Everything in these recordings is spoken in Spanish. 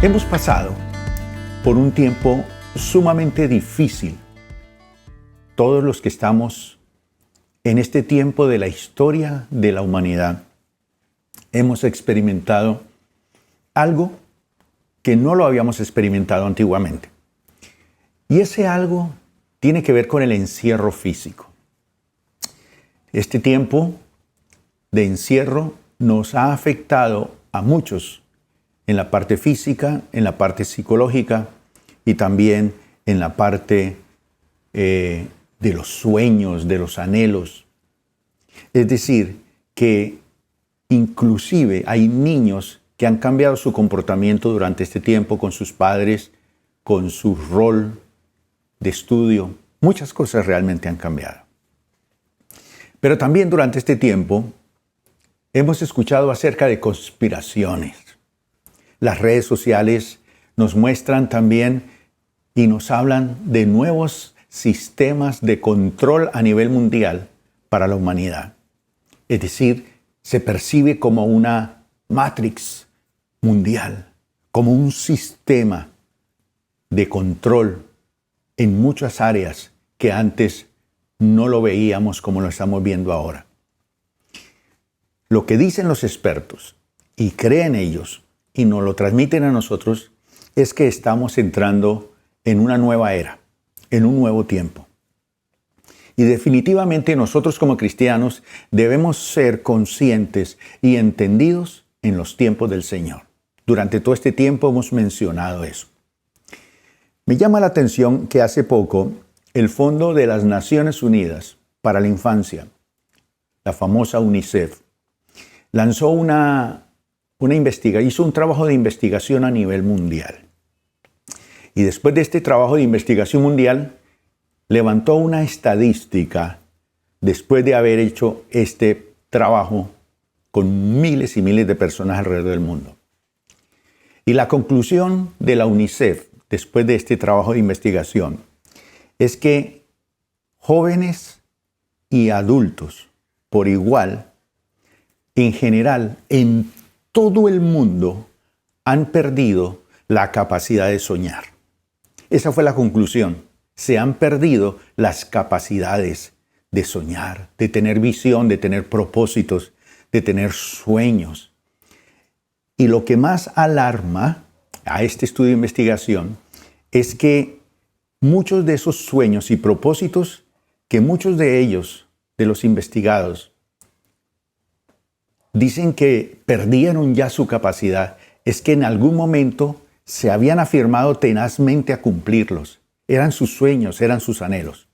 Hemos pasado por un tiempo sumamente difícil. Todos los que estamos en este tiempo de la historia de la humanidad hemos experimentado algo que no lo habíamos experimentado antiguamente. Y ese algo tiene que ver con el encierro físico. Este tiempo de encierro nos ha afectado a muchos en la parte física, en la parte psicológica y también en la parte de los sueños, de los anhelos. Es decir, que inclusive hay niños que han cambiado su comportamiento durante este tiempo con sus padres, con su rol de estudio. Muchas cosas realmente han cambiado. Pero también durante este tiempo hemos escuchado acerca de conspiraciones. Las redes sociales nos muestran también y nos hablan de nuevos sistemas de control a nivel mundial para la humanidad. Es decir, se percibe como una matrix mundial, como un sistema de control en muchas áreas que antes no lo veíamos como lo estamos viendo ahora. Lo que dicen los expertos y creen ellos y nos lo transmiten a nosotros es que estamos entrando en una nueva era, en un nuevo tiempo. Y definitivamente nosotros como cristianos debemos ser conscientes y entendidos en los tiempos del Señor. Durante todo este tiempo hemos mencionado eso. Me llama la atención que hace poco el Fondo de las Naciones Unidas para la Infancia, la famosa UNICEF, lanzó hizo un trabajo de investigación a nivel mundial. Y después de este trabajo de investigación mundial, levantó una estadística después de haber hecho este trabajo con miles y miles de personas alrededor del mundo. Y la conclusión de la UNICEF, después de este trabajo de investigación, es que jóvenes y adultos, por igual, en general, en todo el mundo, han perdido la capacidad de soñar. Esa fue la conclusión. Se han perdido las capacidades de soñar, de tener visión, de tener propósitos, de tener sueños. Y lo que más alarma a este estudio de investigación es que muchos de esos sueños y propósitos, que muchos de ellos, de los investigados, dicen que perdieron ya su capacidad, es que en algún momento se habían afirmado tenazmente a cumplirlos. Eran sus sueños, eran sus anhelos.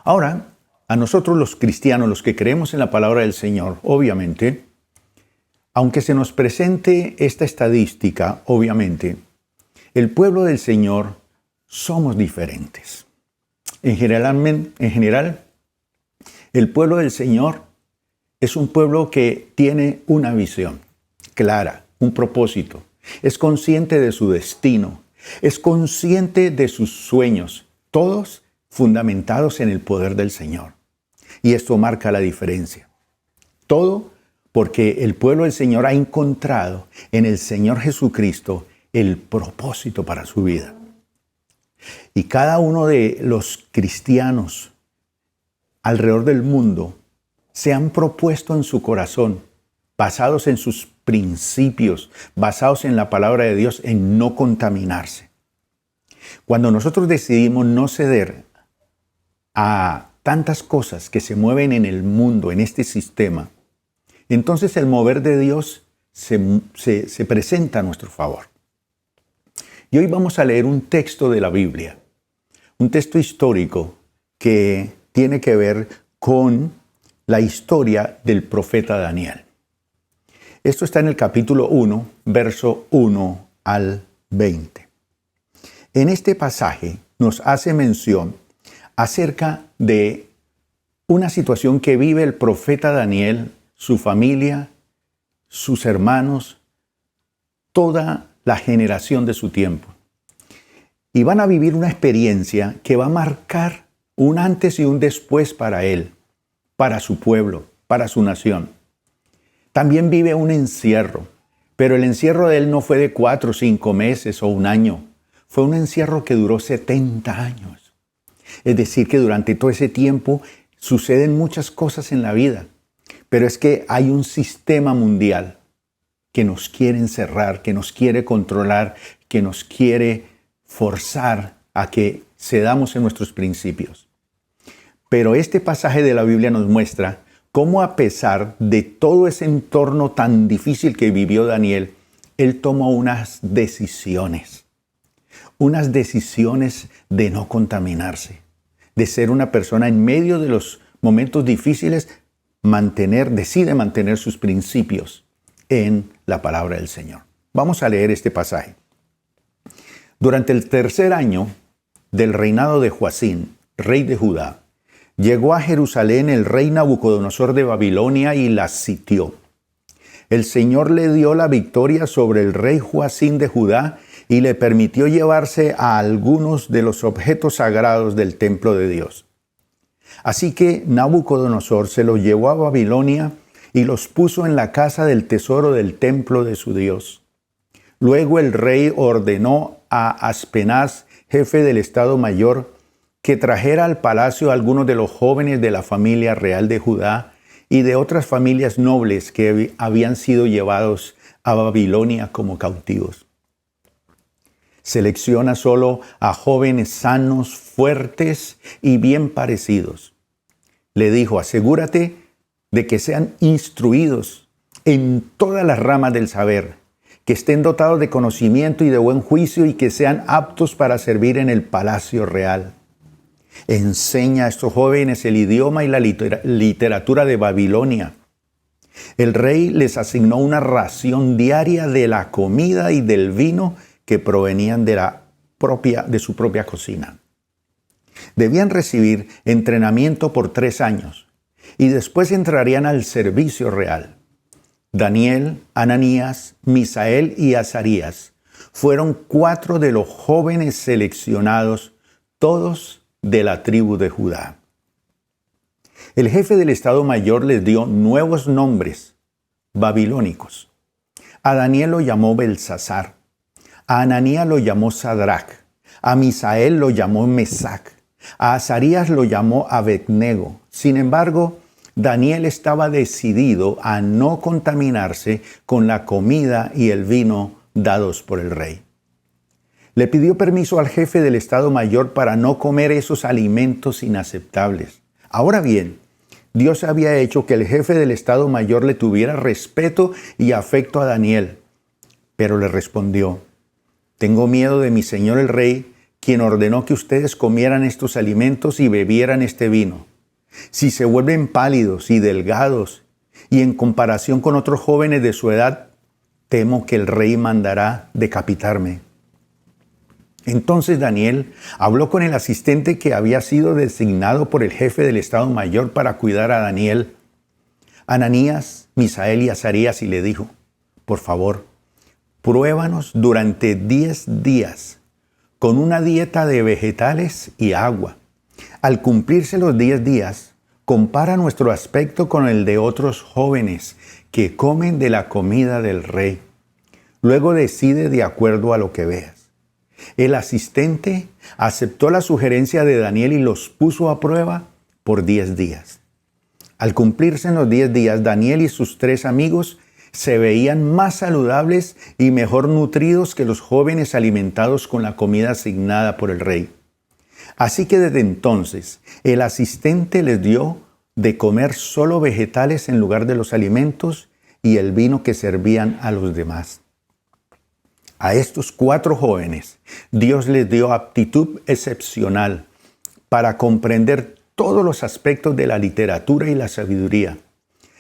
Ahora, a nosotros los cristianos, los que creemos en la palabra del Señor, obviamente, aunque se nos presente esta estadística, obviamente, el pueblo del Señor somos diferentes. En general, el pueblo del Señor es un pueblo que tiene una visión clara, un propósito. Es consciente de su destino. Es consciente de sus sueños, todos fundamentados en el poder del Señor. Y esto marca la diferencia. Todo porque el pueblo del Señor ha encontrado en el Señor Jesucristo el propósito para su vida. Y cada uno de los cristianos alrededor del mundo se han propuesto en su corazón, basados en sus principios, basados en la palabra de Dios, en no contaminarse. Cuando nosotros decidimos no ceder a tantas cosas que se mueven en el mundo, en este sistema, entonces el mover de Dios se presenta a nuestro favor. Y hoy vamos a leer un texto de la Biblia, un texto histórico que tiene que ver con la historia del profeta Daniel. Esto está en el capítulo 1, verso 1 al 20. En este pasaje nos hace mención acerca de una situación que vive el profeta Daniel, su familia, sus hermanos, toda la generación de su tiempo. Y van a vivir una experiencia que va a marcar un antes y un después para él, para su pueblo, para su nación. También vive un encierro, Pero el encierro de él no fue de 4 o 5 meses o un año. Fue un encierro que duró 70 años. Es decir, que durante todo ese tiempo suceden muchas cosas en la vida. Pero es que hay un sistema mundial que nos quiere encerrar, que nos quiere controlar, que nos quiere forzar a que cedamos en nuestros principios. Pero este pasaje de la Biblia nos muestra cómo, a pesar de todo ese entorno tan difícil que vivió Daniel, él tomó unas decisiones de no contaminarse, de ser una persona en medio de los momentos difíciles, decide mantener sus principios en la palabra del Señor. Vamos a leer este pasaje. Durante el 3er año del reinado de Joacín, rey de Judá, llegó a Jerusalén el rey Nabucodonosor de Babilonia y la sitió. El Señor le dio la victoria sobre el rey Joacín de Judá y le permitió llevarse a algunos de los objetos sagrados del templo de Dios. Así que Nabucodonosor se los llevó a Babilonia y los puso en la casa del tesoro del templo de su Dios. Luego el rey ordenó a Aspenaz, jefe del Estado Mayor, que trajera al palacio a algunos de los jóvenes de la familia real de Judá y de otras familias nobles que habían sido llevados a Babilonia como cautivos. Selecciona solo a jóvenes sanos, fuertes y bien parecidos. Le dijo: asegúrate de que sean instruidos en todas las ramas del saber, que estén dotados de conocimiento y de buen juicio y que sean aptos para servir en el palacio real. Enseña a estos jóvenes el idioma y la literatura de Babilonia. El rey les asignó una ración diaria de la comida y del vino que provenían de su propia cocina. Debían recibir entrenamiento por 3 años y después entrarían al servicio real. Daniel, Ananías, Misael y Azarías fueron 4 de los jóvenes seleccionados, todos de la tribu de Judá. El jefe del Estado Mayor les dio nuevos nombres babilónicos. A Daniel lo llamó Belsasar, a Ananías lo llamó Sadrach, a Misael lo llamó Mesac, a Azarías lo llamó Abednego. Sin embargo, Daniel estaba decidido a no contaminarse con la comida y el vino dados por el rey. Le pidió permiso al jefe del Estado Mayor para no comer esos alimentos inaceptables. Ahora bien, Dios había hecho que el jefe del Estado Mayor le tuviera respeto y afecto a Daniel, pero le respondió: tengo miedo de mi señor el rey, quien ordenó que ustedes comieran estos alimentos y bebieran este vino. Si se vuelven pálidos y delgados, y en comparación con otros jóvenes de su edad, temo que el rey mandará decapitarme. Entonces Daniel habló con el asistente que había sido designado por el jefe del Estado Mayor para cuidar a Daniel, Ananías, Misael y Azarías, y le dijo: por favor, pruébanos durante 10 días con una dieta de vegetales y agua. Al cumplirse los 10 días, compara nuestro aspecto con el de otros jóvenes que comen de la comida del rey. Luego decide de acuerdo a lo que veas. El asistente aceptó la sugerencia de Daniel y los puso a prueba por 10 días. Al cumplirse los 10 días, Daniel y sus 3 amigos se veían más saludables y mejor nutridos que los jóvenes alimentados con la comida asignada por el rey. Así que desde entonces el asistente les dio de comer solo vegetales en lugar de los alimentos y el vino que servían a los demás. A estos 4 jóvenes Dios les dio aptitud excepcional para comprender todos los aspectos de la literatura y la sabiduría.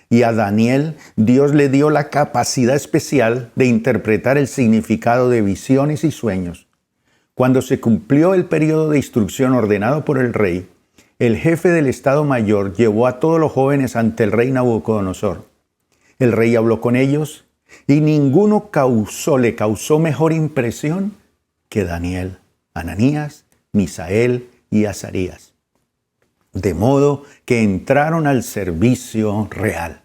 Y a Daniel Dios le dio la capacidad especial de interpretar el significado de visiones y sueños. Cuando se cumplió el periodo de instrucción ordenado por el rey, el jefe del Estado Mayor llevó a todos los jóvenes ante el rey Nabucodonosor. El rey habló con ellos y ninguno le causó mejor impresión que Daniel, Ananías, Misael y Azarías. De modo que entraron al servicio real.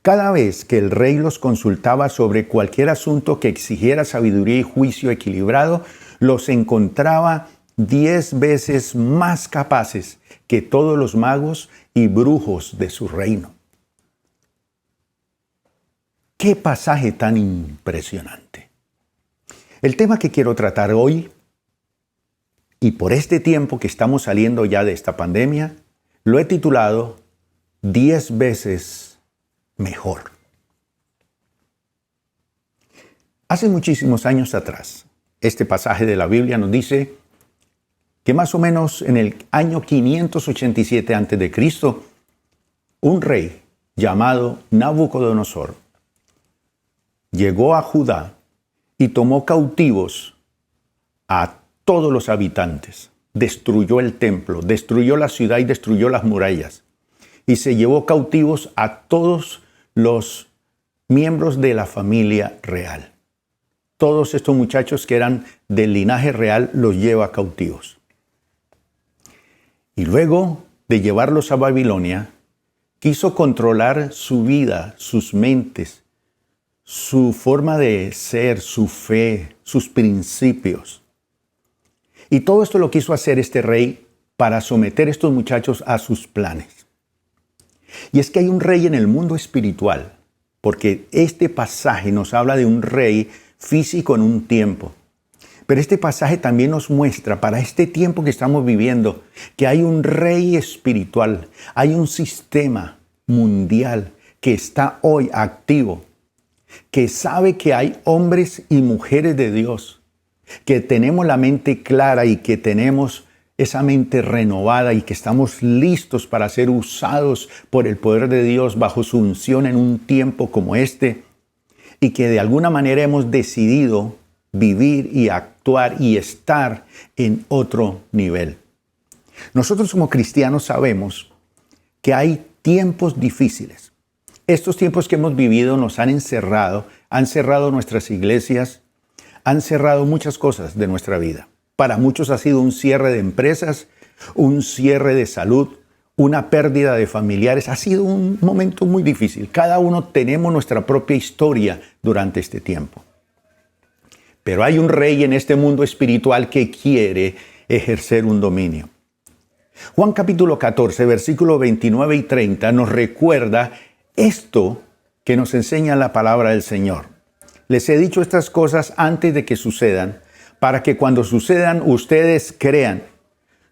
Cada vez que el rey los consultaba sobre cualquier asunto que exigiera sabiduría y juicio equilibrado, los encontraba 10 veces más capaces que todos los magos y brujos de su reino. ¡Qué pasaje tan impresionante! El tema que quiero tratar hoy, y por este tiempo que estamos saliendo ya de esta pandemia, lo he titulado 10 veces mejor. Hace muchísimos años atrás, este pasaje de la Biblia nos dice que más o menos en el año 587 a.C., un rey llamado Nabucodonosor llegó a Judá y tomó cautivos a todos los habitantes. Destruyó el templo, destruyó la ciudad y destruyó las murallas. Y se llevó cautivos a todos los miembros de la familia real. Todos estos muchachos que eran del linaje real los lleva cautivos. Y luego de llevarlos a Babilonia, quiso controlar su vida, sus mentes, su forma de ser, su fe, sus principios. Y todo esto lo quiso hacer este rey para someter a estos muchachos a sus planes. Y es que hay un rey en el mundo espiritual, porque este pasaje nos habla de un rey físico en un tiempo. Pero este pasaje también nos muestra para este tiempo que estamos viviendo que hay un rey espiritual, hay un sistema mundial que está hoy activo, que sabe que hay hombres y mujeres de Dios, que tenemos la mente clara y que tenemos esa mente renovada y que estamos listos para ser usados por el poder de Dios bajo su unción en un tiempo como este, y que de alguna manera hemos decidido vivir y actuar y estar en otro nivel. Nosotros como cristianos sabemos que hay tiempos difíciles. Estos tiempos que hemos vivido nos han cerrado nuestras iglesias, han cerrado muchas cosas de nuestra vida. Para muchos ha sido un cierre de empresas, un cierre de salud, una pérdida de familiares. Ha sido un momento muy difícil. Cada uno tenemos nuestra propia historia durante este tiempo. Pero hay un rey en este mundo espiritual que quiere ejercer un dominio. Juan capítulo 14, versículos 29 y 30 nos recuerda esto que nos enseña la palabra del Señor. Les he dicho estas cosas antes de que sucedan, para que cuando sucedan ustedes crean.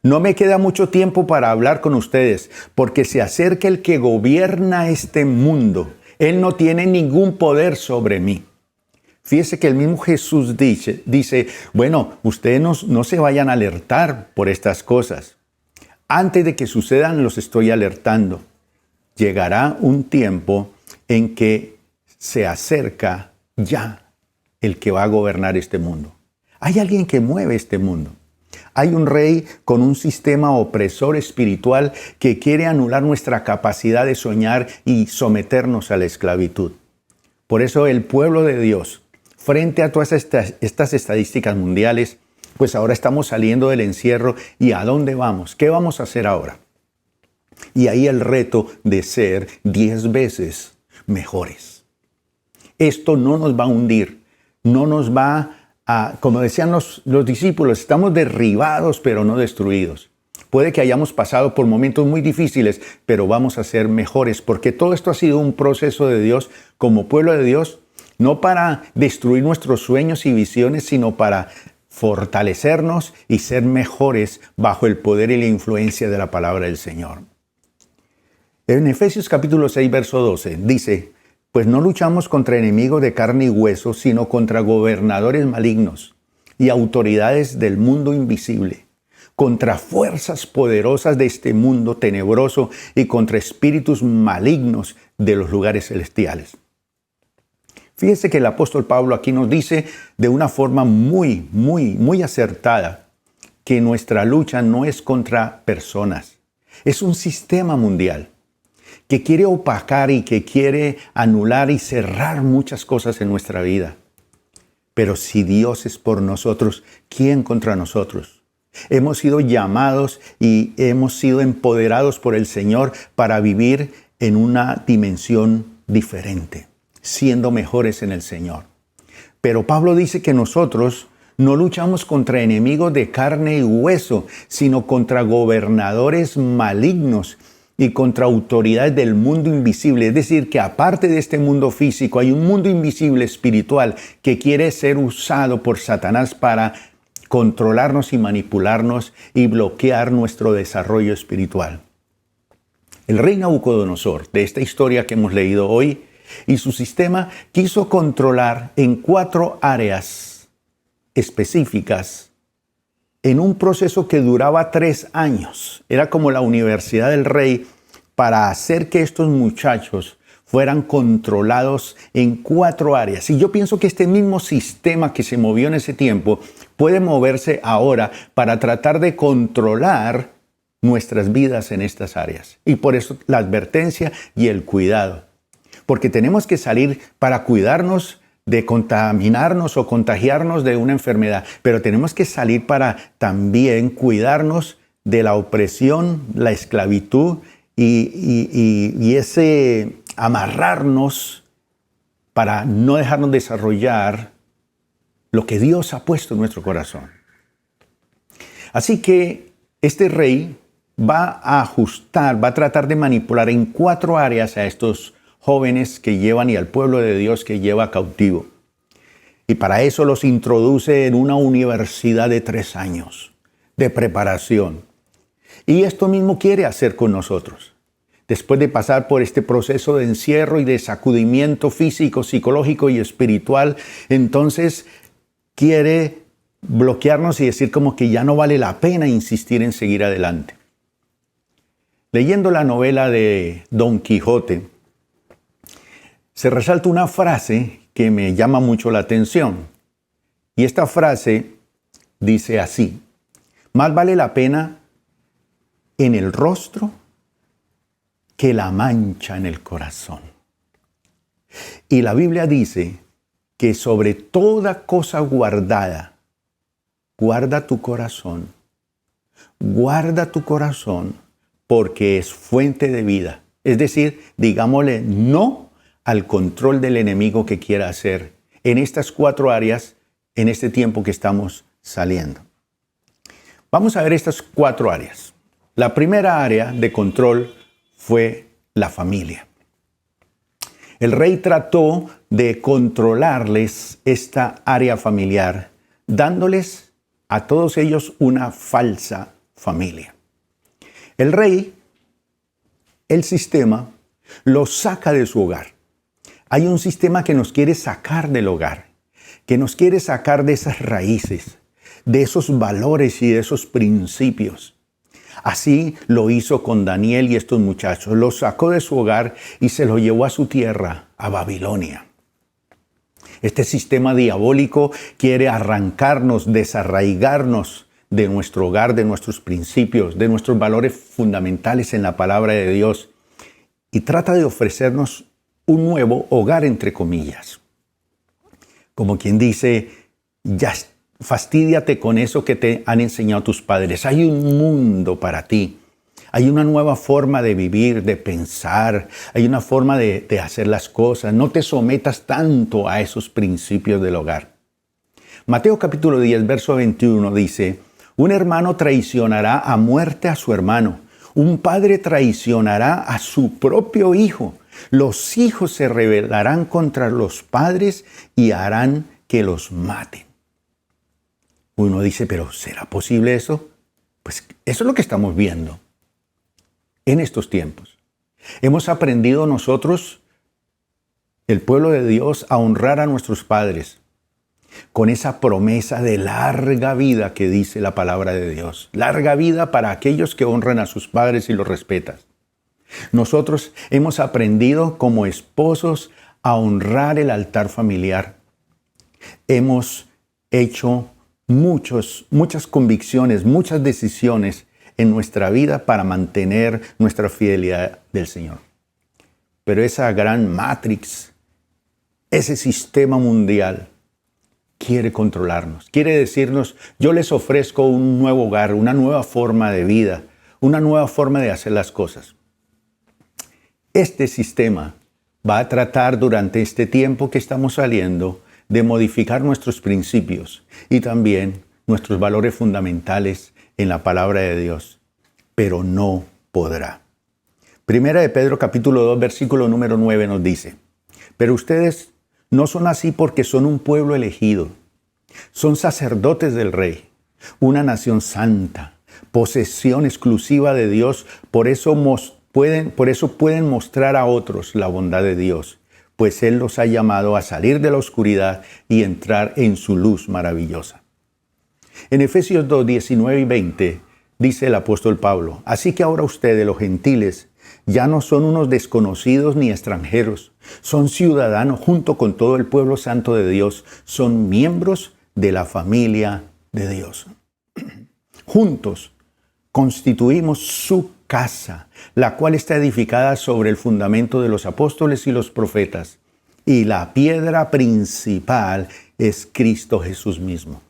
No me queda mucho tiempo para hablar con ustedes, porque se acerca el que gobierna este mundo. Él no tiene ningún poder sobre mí. Fíjese que el mismo Jesús dice, bueno, ustedes no se vayan a alertar por estas cosas. Antes de que sucedan, los estoy alertando. Llegará un tiempo en que se acerca ya el que va a gobernar este mundo. Hay alguien que mueve este mundo. Hay un rey con un sistema opresor espiritual que quiere anular nuestra capacidad de soñar y someternos a la esclavitud. Por eso el pueblo de Dios, frente a todas estas estadísticas mundiales, pues ahora estamos saliendo del encierro. ¿Y a dónde vamos? ¿Qué vamos a hacer ahora? Y ahí el reto de ser 10 veces mejores. Esto no nos va a hundir, no nos va a, como decían los discípulos, estamos derribados pero no destruidos. Puede que hayamos pasado por momentos muy difíciles, pero vamos a ser mejores, porque todo esto ha sido un proceso de Dios como pueblo de Dios, no para destruir nuestros sueños y visiones, sino para fortalecernos y ser mejores bajo el poder y la influencia de la palabra del Señor. En Efesios capítulo 6, verso 12, dice, pues no luchamos contra enemigos de carne y hueso, sino contra gobernadores malignos y autoridades del mundo invisible, contra fuerzas poderosas de este mundo tenebroso y contra espíritus malignos de los lugares celestiales. Fíjese que el apóstol Pablo aquí nos dice de una forma muy acertada que nuestra lucha no es contra personas, es un sistema mundial que quiere opacar y que quiere anular y cerrar muchas cosas en nuestra vida. Pero si Dios es por nosotros, ¿quién contra nosotros? Hemos sido llamados y hemos sido empoderados por el Señor para vivir en una dimensión diferente, siendo mejores en el Señor. Pero Pablo dice que nosotros no luchamos contra enemigos de carne y hueso, sino contra gobernadores malignos y contra autoridades del mundo invisible. Es decir, que aparte de este mundo físico, hay un mundo invisible espiritual que quiere ser usado por Satanás para controlarnos y manipularnos y bloquear nuestro desarrollo espiritual. El rey Nabucodonosor, de esta historia que hemos leído hoy, y su sistema quiso controlar en 4 áreas específicas en un proceso que duraba 3 años. Era como la universidad del rey para hacer que estos muchachos fueran controlados en 4 áreas. Y yo pienso que este mismo sistema que se movió en ese tiempo puede moverse ahora para tratar de controlar nuestras vidas en estas áreas. Y por eso la advertencia y el cuidado. Porque tenemos que salir para cuidarnos de contaminarnos o contagiarnos de una enfermedad, pero tenemos que salir para también cuidarnos de la opresión, la esclavitud y ese amarrarnos para no dejarnos desarrollar lo que Dios ha puesto en nuestro corazón. Así que este rey va a ajustar, va a tratar de manipular en 4 áreas a estos jóvenes que llevan y al pueblo de Dios que lleva cautivo. Y para eso los introduce en una universidad de 3 años de preparación. Y esto mismo quiere hacer con nosotros. Después de pasar por este proceso de encierro y de sacudimiento físico, psicológico y espiritual, entonces quiere bloquearnos y decir como que ya no vale la pena insistir en seguir adelante. Leyendo la novela de Don Quijote, se resalta una frase que me llama mucho la atención. Y esta frase dice así: más vale la pena en el rostro que la mancha en el corazón. Y la Biblia dice que sobre toda cosa guardada, guarda tu corazón porque es fuente de vida. Es decir, digámosle no al control del enemigo que quiera hacer en estas 4 áreas en este tiempo que estamos saliendo. Vamos a ver estas 4 áreas. La primera área de control fue la familia. El rey trató de controlarles esta área familiar, dándoles a todos ellos una falsa familia. El rey, el sistema, los saca de su hogar. Hay un sistema que nos quiere sacar del hogar, que nos quiere sacar de esas raíces, de esos valores y de esos principios. Así lo hizo con Daniel y estos muchachos. Los sacó de su hogar y se los llevó a su tierra, a Babilonia. Este sistema diabólico quiere arrancarnos, desarraigarnos de nuestro hogar, de nuestros principios, de nuestros valores fundamentales en la palabra de Dios. Y trata de ofrecernos un nuevo hogar, entre comillas. Como quien dice, ya fastídiate con eso que te han enseñado tus padres. Hay un mundo para ti. Hay una nueva forma de vivir, de pensar. Hay una forma de hacer las cosas. No te sometas tanto a esos principios del hogar. Mateo capítulo 10, verso 21 dice: un hermano traicionará a muerte a su hermano. Un padre traicionará a su propio hijo. Los hijos se rebelarán contra los padres y harán que los maten. Uno dice, ¿pero será posible eso? Pues eso es lo que estamos viendo en estos tiempos. Hemos aprendido nosotros, el pueblo de Dios, a honrar a nuestros padres con esa promesa de larga vida que dice la palabra de Dios. Larga vida para aquellos que honran a sus padres y los respetan. Nosotros hemos aprendido como esposos a honrar el altar familiar. Hemos hecho muchas convicciones, muchas decisiones en nuestra vida para mantener nuestra fidelidad del Señor. Pero esa gran matrix, ese sistema mundial, quiere controlarnos. Quiere decirnos, yo les ofrezco un nuevo hogar, una nueva forma de vida, una nueva forma de hacer las cosas. Este sistema va a tratar durante este tiempo que estamos saliendo de modificar nuestros principios y también nuestros valores fundamentales en la palabra de Dios, pero no podrá. Primera de Pedro capítulo 2 versículo número 9 nos dice: pero ustedes no son así porque son un pueblo elegido, son sacerdotes del Rey, una nación santa, posesión exclusiva de Dios, por eso pueden mostrar a otros la bondad de Dios, pues Él los ha llamado a salir de la oscuridad y entrar en su luz maravillosa. En Efesios 2, 19 y 20 dice el apóstol Pablo: así que ahora ustedes, los gentiles, ya no son unos desconocidos ni extranjeros, son ciudadanos junto con todo el pueblo santo de Dios, son miembros de la familia de Dios. Juntos constituimos su casa, la cual está edificada sobre el fundamento de los apóstoles y los profetas, y la piedra principal es Cristo Jesús mismo.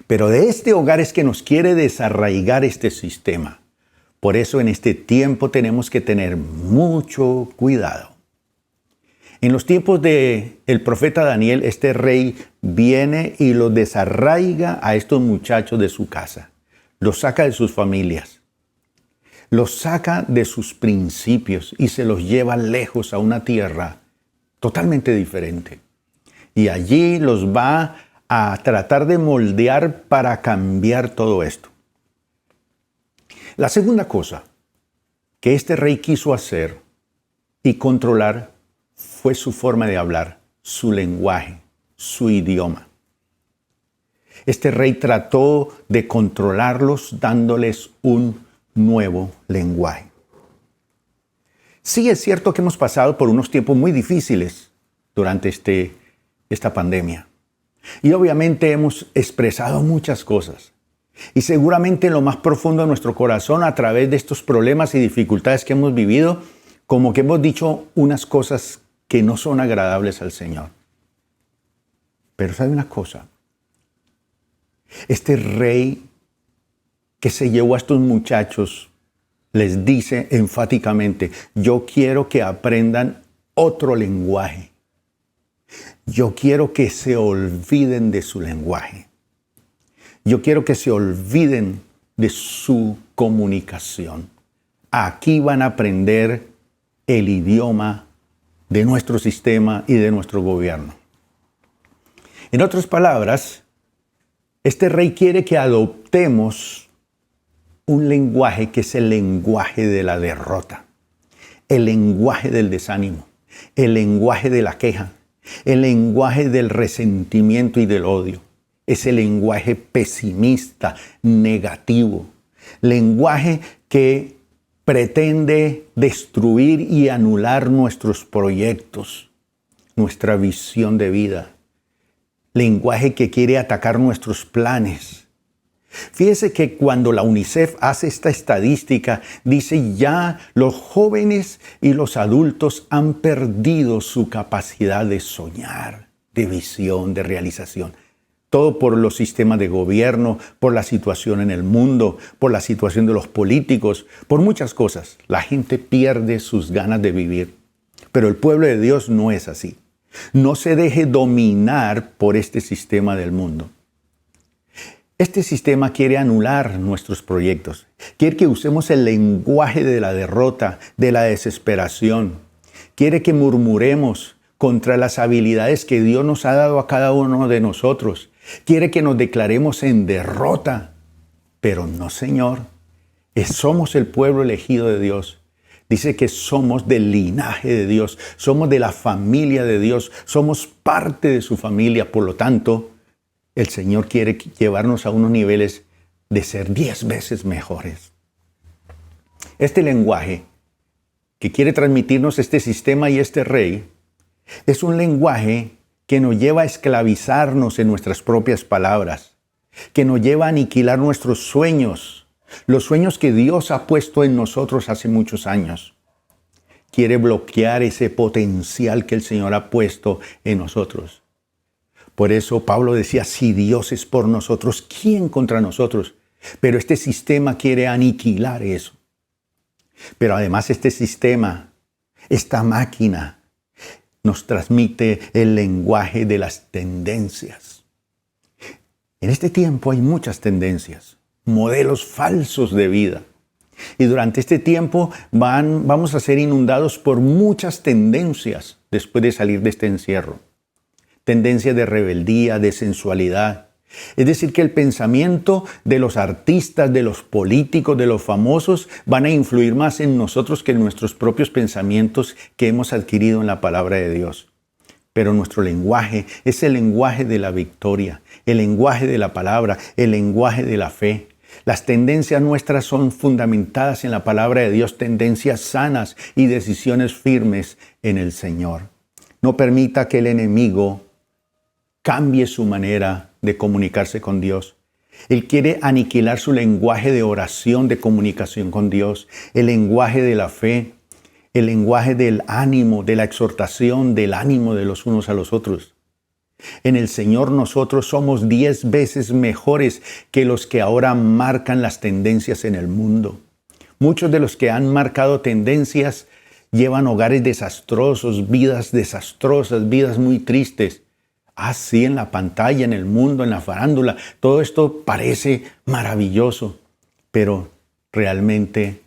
Pero de este hogar es que nos quiere desarraigar este sistema. Por eso en este tiempo tenemos que tener mucho cuidado. En los tiempos del profeta Daniel, este rey viene y los desarraiga a estos muchachos de su casa. Los saca de sus familias. Los saca de sus principios y se los lleva lejos a una tierra totalmente diferente. Y allí los va a tratar de moldear para cambiar todo esto. La segunda cosa que este rey quiso hacer y controlar fue su forma de hablar, su lenguaje, su idioma. Este rey trató de controlarlos dándoles un nuevo lenguaje. Sí, es cierto que hemos pasado por unos tiempos muy difíciles durante esta pandemia. Y obviamente hemos expresado muchas cosas. Y seguramente en lo más profundo de nuestro corazón, a través de estos problemas y dificultades que hemos vivido, como que hemos dicho unas cosas que no son agradables al Señor. Pero ¿sabe una cosa? Este rey que se llevó a estos muchachos les dice enfáticamente: yo quiero que aprendan otro lenguaje. Yo quiero que se olviden de su lenguaje. Yo quiero que se olviden de su comunicación. Aquí van a aprender el idioma de nuestro sistema y de nuestro gobierno. En otras palabras, este rey quiere que adoptemos un lenguaje que es el lenguaje de la derrota, el lenguaje del desánimo, el lenguaje de la queja, el lenguaje del resentimiento y del odio. Ese lenguaje pesimista, negativo, lenguaje que pretende destruir y anular nuestros proyectos, nuestra visión de vida, lenguaje que quiere atacar nuestros planes. Fíjese que cuando la UNICEF hace esta estadística, dice ya los jóvenes y los adultos han perdido su capacidad de soñar, de visión, de realización. Todo por los sistemas de gobierno, por la situación en el mundo, por la situación de los políticos, por muchas cosas. La gente pierde sus ganas de vivir. Pero el pueblo de Dios no es así. No se deje dominar por este sistema del mundo. Este sistema quiere anular nuestros proyectos. Quiere que usemos el lenguaje de la derrota, de la desesperación. Quiere que murmuremos contra las habilidades que Dios nos ha dado a cada uno de nosotros. Quiere que nos declaremos en derrota. Pero no, Señor. Somos el pueblo elegido de Dios. Dice que somos del linaje de Dios. Somos de la familia de Dios. Somos parte de su familia. Por lo tanto, el Señor quiere llevarnos a unos niveles de ser 10 veces mejores. Este lenguaje que quiere transmitirnos este sistema y este rey es un lenguaje que nos lleva a esclavizarnos en nuestras propias palabras, que nos lleva a aniquilar nuestros sueños, los sueños que Dios ha puesto en nosotros hace muchos años. Quiere bloquear ese potencial que el Señor ha puesto en nosotros. Por eso Pablo decía, si Dios es por nosotros, ¿quién contra nosotros? Pero este sistema quiere aniquilar eso. Pero además este sistema Esta máquina nos transmite el lenguaje de las tendencias. En este tiempo hay muchas tendencias, modelos falsos de vida. Y durante este tiempo vamos a ser inundados por muchas tendencias después de salir de este encierro. Tendencias de rebeldía, de sensualidad. Es decir, que el pensamiento de los artistas, de los políticos, de los famosos van a influir más en nosotros que en nuestros propios pensamientos que hemos adquirido en la palabra de Dios. Pero nuestro lenguaje es el lenguaje de la victoria, el lenguaje de la palabra, el lenguaje de la fe. Las tendencias nuestras son fundamentadas en la palabra de Dios, tendencias sanas y decisiones firmes en el Señor. No permita que el enemigo cambie su manera de comunicarse con Dios. Él quiere aniquilar su lenguaje de oración, de comunicación con Dios, el lenguaje de la fe, el lenguaje del ánimo, de la exhortación, del ánimo de los unos a los otros. En el Señor nosotros somos 10 veces mejores que los que ahora marcan las tendencias en el mundo. Muchos de los que han marcado tendencias llevan hogares desastrosos, vidas muy tristes. Sí, en la pantalla, en el mundo, en la farándula, todo esto parece maravilloso, pero realmente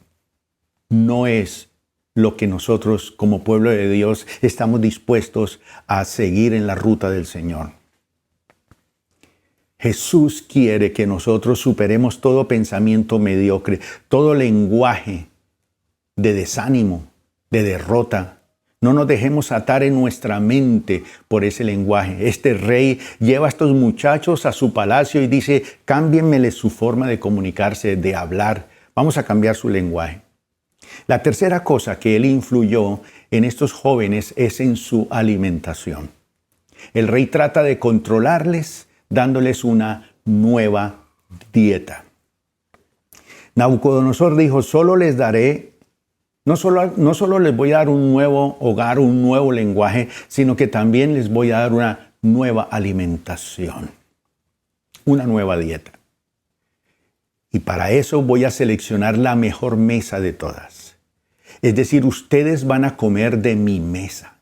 no es lo que nosotros como pueblo de Dios estamos dispuestos a seguir en la ruta del Señor. Jesús quiere que nosotros superemos todo pensamiento mediocre, todo lenguaje de desánimo, de derrota. No nos dejemos atar en nuestra mente por ese lenguaje. Este rey lleva a estos muchachos a su palacio y dice, cámbienmele su forma de comunicarse, de hablar. Vamos a cambiar su lenguaje. La tercera cosa que él influyó en estos jóvenes es en su alimentación. El rey trata de controlarles dándoles una nueva dieta. Nabucodonosor dijo, no solo les voy a dar un nuevo hogar, un nuevo lenguaje, sino que también les voy a dar una nueva alimentación, una nueva dieta. Y para eso voy a seleccionar la mejor mesa de todas. Es decir, ustedes van a comer de mi mesa.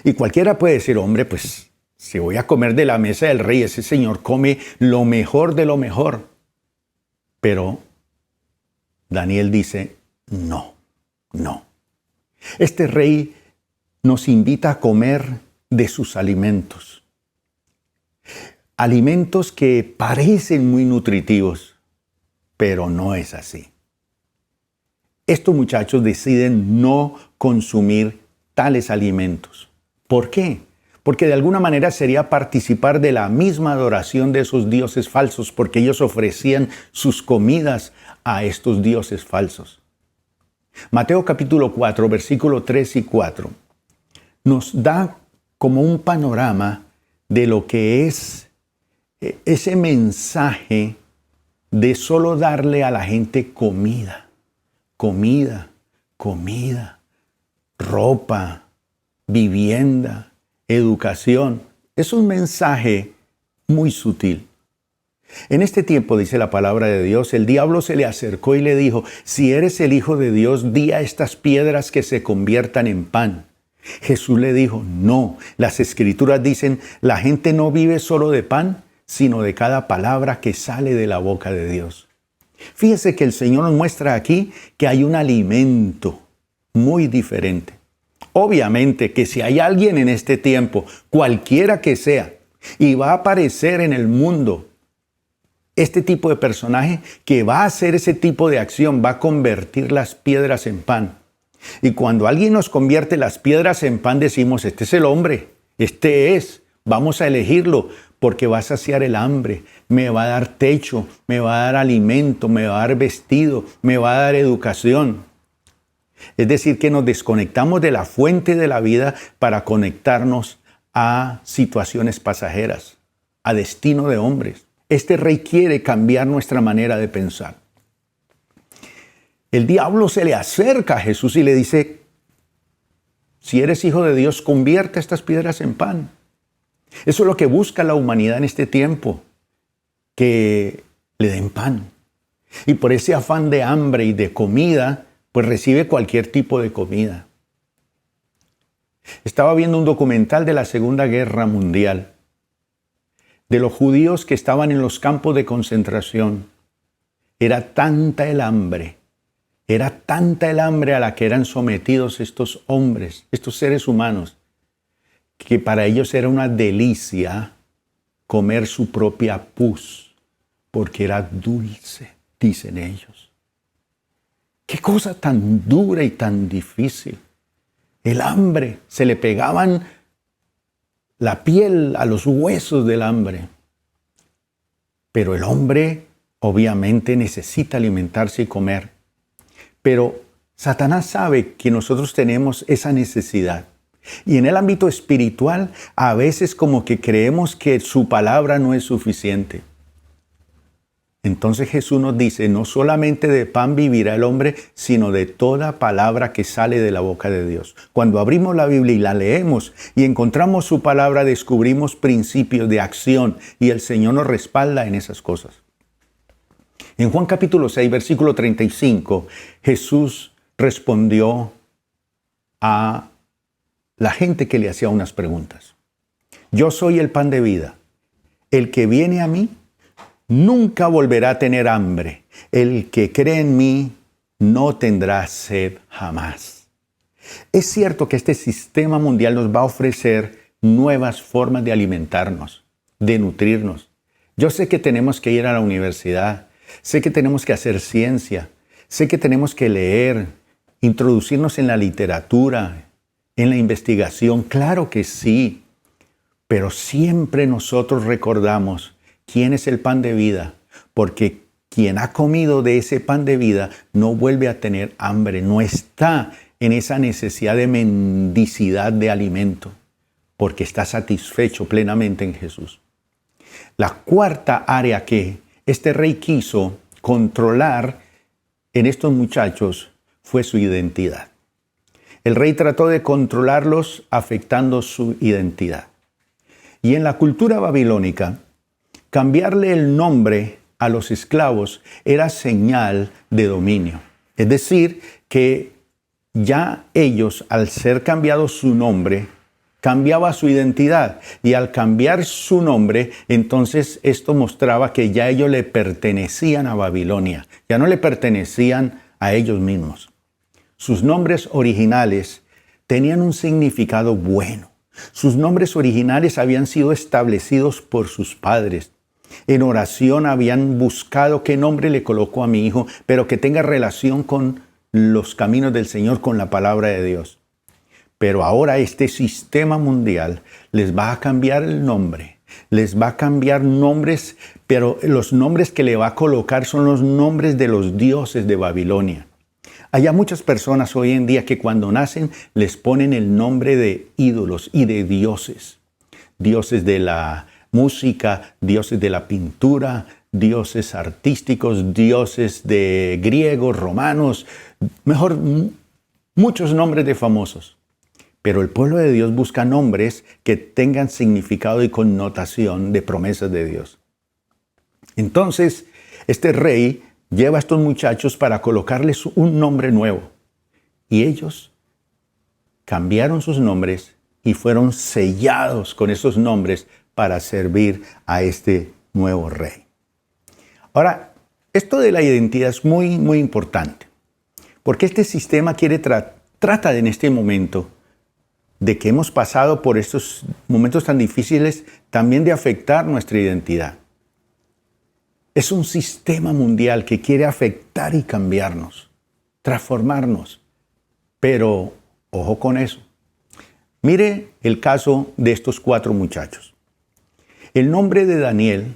Y cualquiera puede decir, hombre, pues si voy a comer de la mesa del rey, ese señor come lo mejor de lo mejor. Pero Daniel dice, no. Este rey nos invita a comer de sus alimentos. Alimentos que parecen muy nutritivos, pero no es así. Estos muchachos deciden no consumir tales alimentos. ¿Por qué? Porque de alguna manera sería participar de la misma adoración de esos dioses falsos, porque ellos ofrecían sus comidas a estos dioses falsos. Mateo capítulo 4, versículo 3 y 4, nos da como un panorama de lo que es ese mensaje de solo darle a la gente comida, ropa, vivienda, educación. Es un mensaje muy sutil. En este tiempo, dice la palabra de Dios, el diablo se le acercó y le dijo, si eres el Hijo de Dios, di a estas piedras que se conviertan en pan. Jesús le dijo, no, las Escrituras dicen, la gente no vive solo de pan, sino de cada palabra que sale de la boca de Dios. Fíjese que el Señor nos muestra aquí que hay un alimento muy diferente. Obviamente que si hay alguien en este tiempo, cualquiera que sea, y va a aparecer en el mundo, este tipo de personaje que va a hacer ese tipo de acción, va a convertir las piedras en pan. Y cuando alguien nos convierte las piedras en pan, decimos, este es el hombre, este es, vamos a elegirlo, porque va a saciar el hambre, me va a dar techo, me va a dar alimento, me va a dar vestido, me va a dar educación. Es decir, que nos desconectamos de la fuente de la vida para conectarnos a situaciones pasajeras, a destino de hombres. Este rey quiere cambiar nuestra manera de pensar. El diablo se le acerca a Jesús y le dice, si eres hijo de Dios, convierte estas piedras en pan. Eso es lo que busca la humanidad en este tiempo, que le den pan. Y por ese afán de hambre y de comida, pues recibe cualquier tipo de comida. Estaba viendo un documental de la Segunda Guerra Mundial, de los judíos que estaban en los campos de concentración. Era tanta el hambre a la que eran sometidos estos hombres, estos seres humanos, que para ellos era una delicia comer su propia pus, porque era dulce, dicen ellos. Qué cosa tan dura y tan difícil. El hambre, se le pegaban la piel a los huesos del hambre. Pero el hombre obviamente necesita alimentarse y comer. Pero Satanás sabe que nosotros tenemos esa necesidad. Y en el ámbito espiritual, a veces como que creemos que su palabra no es suficiente. Entonces Jesús nos dice, no solamente de pan vivirá el hombre, sino de toda palabra que sale de la boca de Dios. Cuando abrimos la Biblia y la leemos y encontramos su palabra, descubrimos principios de acción y el Señor nos respalda en esas cosas. En Juan capítulo 6, versículo 35, Jesús respondió a la gente que le hacía unas preguntas. Yo soy el pan de vida. El que viene a mí nunca volverá a tener hambre. El que cree en mí no tendrá sed jamás. Es cierto que este sistema mundial nos va a ofrecer nuevas formas de alimentarnos, de nutrirnos. Yo sé que tenemos que ir a la universidad, sé que tenemos que hacer ciencia, sé que tenemos que leer, introducirnos en la literatura, en la investigación. Claro que sí, pero siempre nosotros recordamos quién es el pan de vida, porque quien ha comido de ese pan de vida no vuelve a tener hambre, no está en esa necesidad de mendicidad de alimento, porque está satisfecho plenamente en Jesús. La cuarta área que este rey quiso controlar en estos muchachos fue su identidad. El rey trató de controlarlos afectando su identidad. Y en la cultura babilónica, cambiarle el nombre a los esclavos era señal de dominio. Es decir, que ya ellos, al ser cambiado su nombre, cambiaba su identidad. Y al cambiar su nombre, entonces esto mostraba que ya ellos le pertenecían a Babilonia. Ya no le pertenecían a ellos mismos. Sus nombres originales tenían un significado bueno. Sus nombres originales habían sido establecidos por sus padres. En oración habían buscado qué nombre le colocó a mi hijo, pero que tenga relación con los caminos del Señor, con la palabra de Dios. Pero ahora este sistema mundial les va a cambiar el nombre, les va a cambiar nombres, pero los nombres que le va a colocar son los nombres de los dioses de Babilonia. Hay muchas personas hoy en día que cuando nacen les ponen el nombre de ídolos y de dioses. Dioses de la música, dioses de la pintura, dioses artísticos, dioses de griegos, romanos, mejor, muchos nombres de famosos. Pero el pueblo de Dios busca nombres que tengan significado y connotación de promesas de Dios. Entonces, este rey lleva a estos muchachos para colocarles un nombre nuevo. Y ellos cambiaron sus nombres y fueron sellados con esos nombres para servir a este nuevo rey. Ahora, esto de la identidad es muy, muy importante. Porque este sistema trata en este momento de que hemos pasado por estos momentos tan difíciles, también de afectar nuestra identidad. Es un sistema mundial que quiere afectar y cambiarnos, transformarnos. Pero, ojo con eso. Mire el caso de estos 4 muchachos. El nombre de Daniel,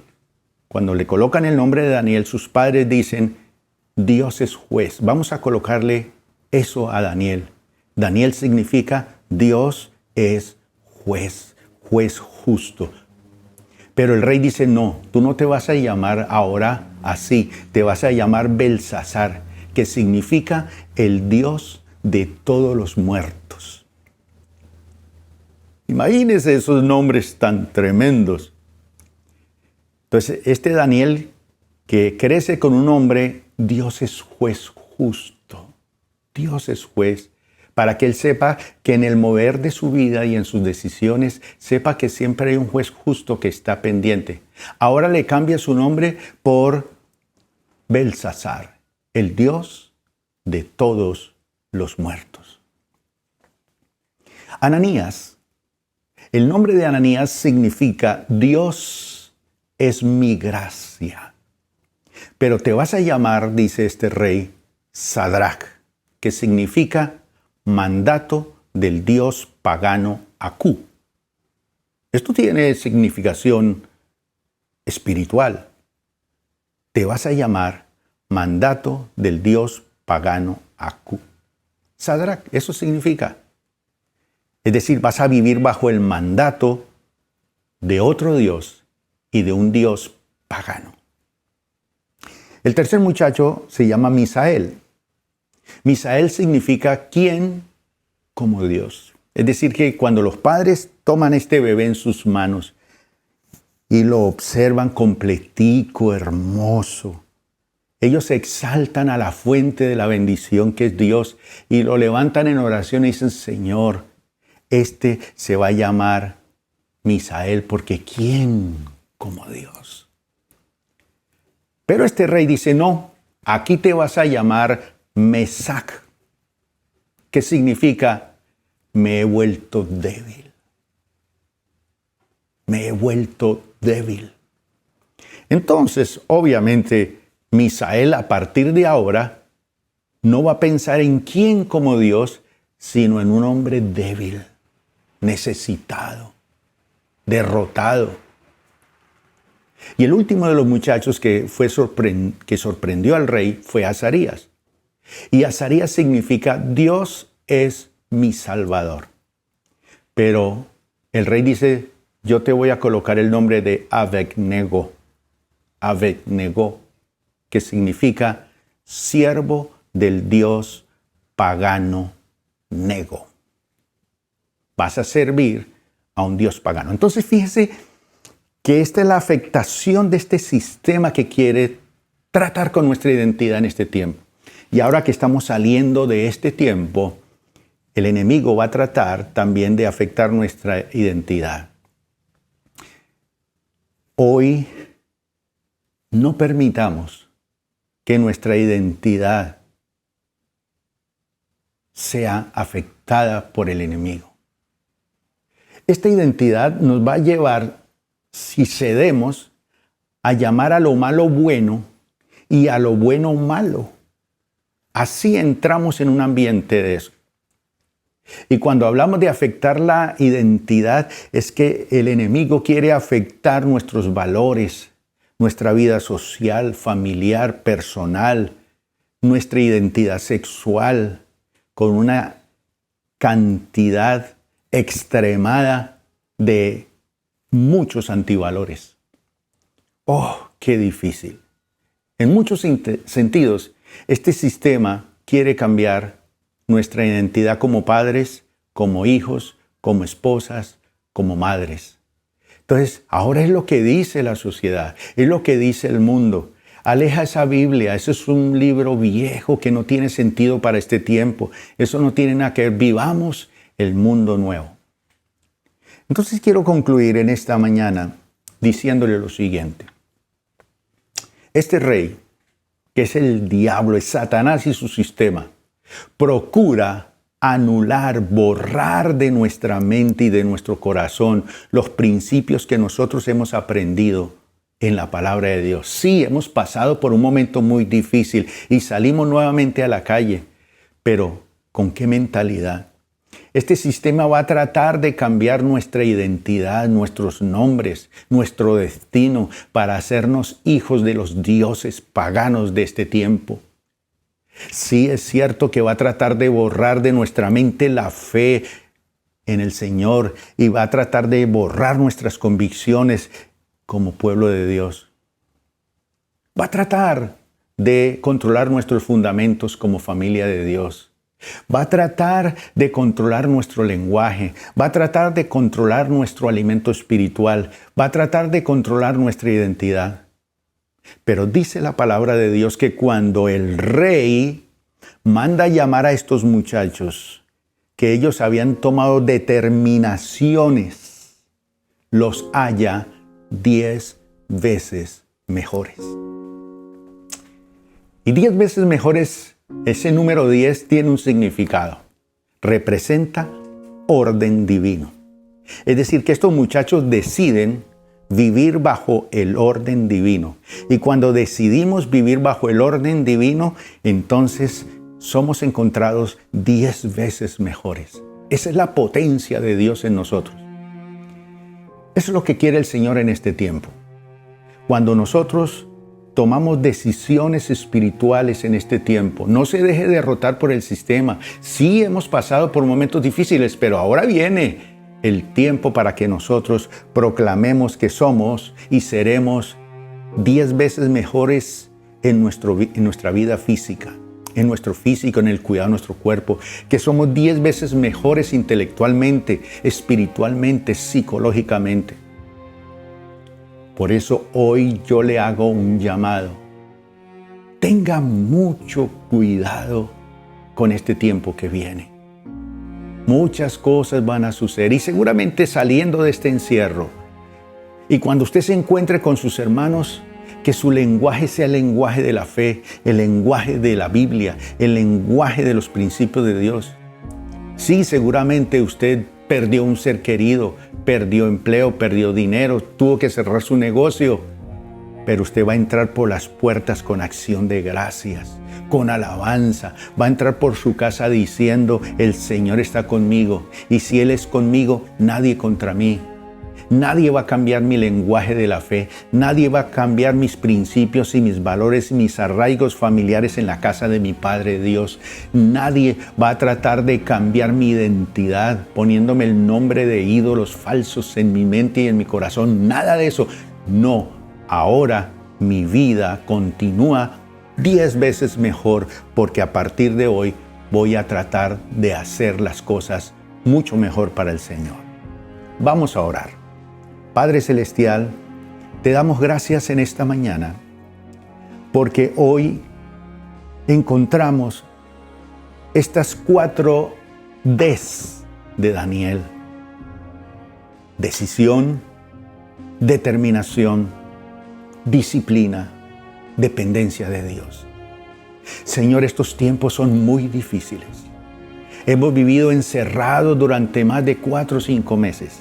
cuando le colocan el nombre de Daniel, sus padres dicen, Dios es juez. Vamos a colocarle eso a Daniel. Daniel significa Dios es juez, juez justo. Pero el rey dice, no, tú no te vas a llamar ahora así, te vas a llamar Belsasar, que significa el Dios de todos los muertos. Imagínense esos nombres tan tremendos. Entonces, este Daniel que crece con un nombre, Dios es juez justo. Dios es juez. para que él sepa que en el mover de su vida y en sus decisiones, sepa que siempre hay un juez justo que está pendiente. Ahora le cambia su nombre por Belsasar, el Dios de todos los muertos. Ananías, el nombre de Ananías significa Dios es mi gracia. Pero te vas a llamar, dice este rey, Sadrach, que significa mandato del dios pagano Aku. Esto tiene significación espiritual. Te vas a llamar mandato del dios pagano Aku. Sadrach, eso significa. Es decir, vas a vivir bajo el mandato de otro dios y de un dios pagano. El tercer muchacho se llama Misael. Misael significa ¿quién como Dios? Es decir, que cuando los padres toman este bebé en sus manos y lo observan completico, hermoso, ellos se exaltan a la fuente de la bendición que es Dios y lo levantan en oración y dicen, Señor, este se va a llamar Misael porque ¿quién como Dios? Pero este rey dice, no, aquí te vas a llamar Mesac, que significa me he vuelto débil. Me he vuelto débil. Entonces, obviamente, Misael a partir de ahora no va a pensar en quién como Dios, sino en un hombre débil, necesitado, derrotado. Y el último de los muchachos que sorprendió al rey fue Azarías. Y Azarías significa Dios es mi Salvador. Pero el rey dice, yo te voy a colocar el nombre de Abednego. Abednego, que significa siervo del Dios pagano Nego. Vas a servir a un Dios pagano. Entonces fíjese que esta es la afectación de este sistema que quiere tratar con nuestra identidad en este tiempo. Y ahora que estamos saliendo de este tiempo, el enemigo va a tratar también de afectar nuestra identidad. Hoy no permitamos que nuestra identidad sea afectada por el enemigo. Esta identidad nos va a llevar, si cedemos, a llamar a lo malo bueno y a lo bueno malo. Así entramos en un ambiente de eso. Y cuando hablamos de afectar la identidad, es que el enemigo quiere afectar nuestros valores, nuestra vida social, familiar, personal, nuestra identidad sexual, con una cantidad extremada de muchos antivalores. ¡Oh, qué difícil! En muchos sentidos, este sistema quiere cambiar nuestra identidad como padres, como hijos, como esposas, como madres. Entonces, ahora es lo que dice la sociedad, es lo que dice el mundo. Aleja esa Biblia, eso es un libro viejo que no tiene sentido para este tiempo. Eso no tiene nada que ver. Vivamos el mundo nuevo. Entonces quiero concluir en esta mañana diciéndole lo siguiente. Este rey, que es el diablo, es Satanás y su sistema, procura anular, borrar de nuestra mente y de nuestro corazón los principios que nosotros hemos aprendido en la palabra de Dios. Sí, hemos pasado por un momento muy difícil y salimos nuevamente a la calle, pero ¿con qué mentalidad? Este sistema va a tratar de cambiar nuestra identidad, nuestros nombres, nuestro destino para hacernos hijos de los dioses paganos de este tiempo. Sí, es cierto que va a tratar de borrar de nuestra mente la fe en el Señor y va a tratar de borrar nuestras convicciones como pueblo de Dios. Va a tratar de controlar nuestros fundamentos como familia de Dios. Va a tratar de controlar nuestro lenguaje, va a tratar de controlar nuestro alimento espiritual, va a tratar de controlar nuestra identidad. Pero dice la palabra de Dios que cuando el rey manda llamar a estos muchachos, que ellos habían tomado determinaciones, los haya 10 veces mejores. Y 10 veces mejores, ese número 10 tiene un significado. Representa orden divino. Es decir, que estos muchachos deciden vivir bajo el orden divino. Y cuando decidimos vivir bajo el orden divino, entonces somos encontrados 10 veces mejores. Esa es la potencia de Dios en nosotros. Eso es lo que quiere el Señor en este tiempo. Cuando nosotros tomamos decisiones espirituales en este tiempo, no se deje derrotar por el sistema. Sí hemos pasado por momentos difíciles, pero ahora viene el tiempo para que nosotros proclamemos que somos y seremos 10 veces mejores en nuestra vida física, en nuestro físico, en el cuidado de nuestro cuerpo, que somos 10 veces mejores intelectualmente, espiritualmente, psicológicamente. Por eso hoy yo le hago un llamado. Tenga mucho cuidado con este tiempo que viene. Muchas cosas van a suceder y seguramente saliendo de este encierro. Y cuando usted se encuentre con sus hermanos, que su lenguaje sea el lenguaje de la fe, el lenguaje de la Biblia, el lenguaje de los principios de Dios. Sí, seguramente usted perdió un ser querido, perdió empleo, perdió dinero, tuvo que cerrar su negocio. Pero usted va a entrar por las puertas con acción de gracias, con alabanza. Va a entrar por su casa diciendo, el Señor está conmigo. Y si Él es conmigo, nadie contra mí. Nadie va a cambiar mi lenguaje de la fe. Nadie va a cambiar mis principios y mis valores y mis arraigos familiares en la casa de mi Padre Dios. Nadie va a tratar de cambiar mi identidad poniéndome el nombre de ídolos falsos en mi mente y en mi corazón. Nada de eso. No, ahora mi vida continúa 10 veces mejor porque a partir de hoy voy a tratar de hacer las cosas mucho mejor para el Señor. Vamos a orar. Padre Celestial, te damos gracias en esta mañana porque hoy encontramos estas 4 Ds de Daniel. Decisión, determinación, disciplina, dependencia de Dios. Señor, estos tiempos son muy difíciles. Hemos vivido encerrados durante más de 4 o 5 meses.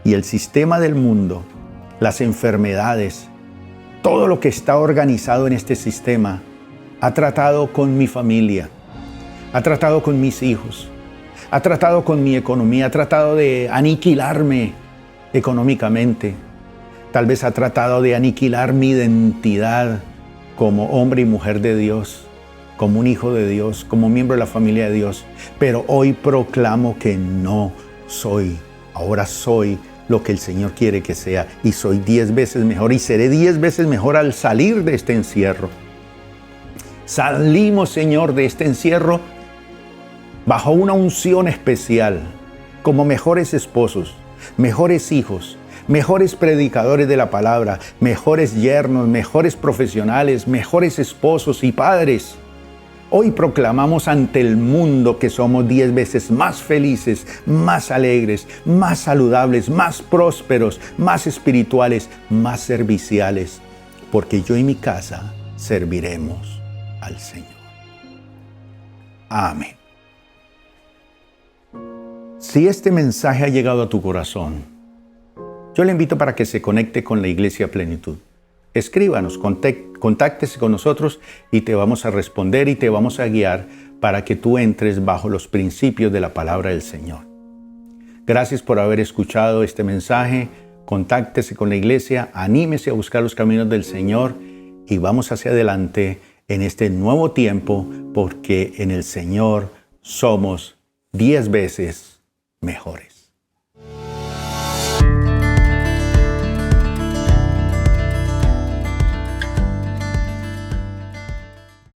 Y el sistema del mundo, las enfermedades, todo lo que está organizado en este sistema, ha tratado con mi familia, ha tratado con mis hijos, ha tratado con mi economía, ha tratado de aniquilarme económicamente. Tal vez ha tratado de aniquilar mi identidad como hombre y mujer de Dios, como un hijo de Dios, como miembro de la familia de Dios. Pero hoy proclamo que no soy, ahora soy lo que el Señor quiere que sea y soy 10 veces mejor y seré 10 veces mejor al salir de este encierro. Salimos, Señor, de este encierro bajo una unción especial, como mejores esposos, mejores hijos, mejores predicadores de la palabra, mejores yernos, mejores profesionales, mejores esposos y padres. Hoy proclamamos ante el mundo que somos 10 veces más felices, más alegres, más saludables, más prósperos, más espirituales, más serviciales, porque yo y mi casa serviremos al Señor. Amén. Si este mensaje ha llegado a tu corazón, yo le invito para que se conecte con la Iglesia Plenitud. Escríbanos, contáctese con nosotros y te vamos a responder y te vamos a guiar para que tú entres bajo los principios de la palabra del Señor. Gracias por haber escuchado este mensaje. Contáctese con la iglesia, anímese a buscar los caminos del Señor y vamos hacia adelante en este nuevo tiempo porque en el Señor somos 10 veces mejores.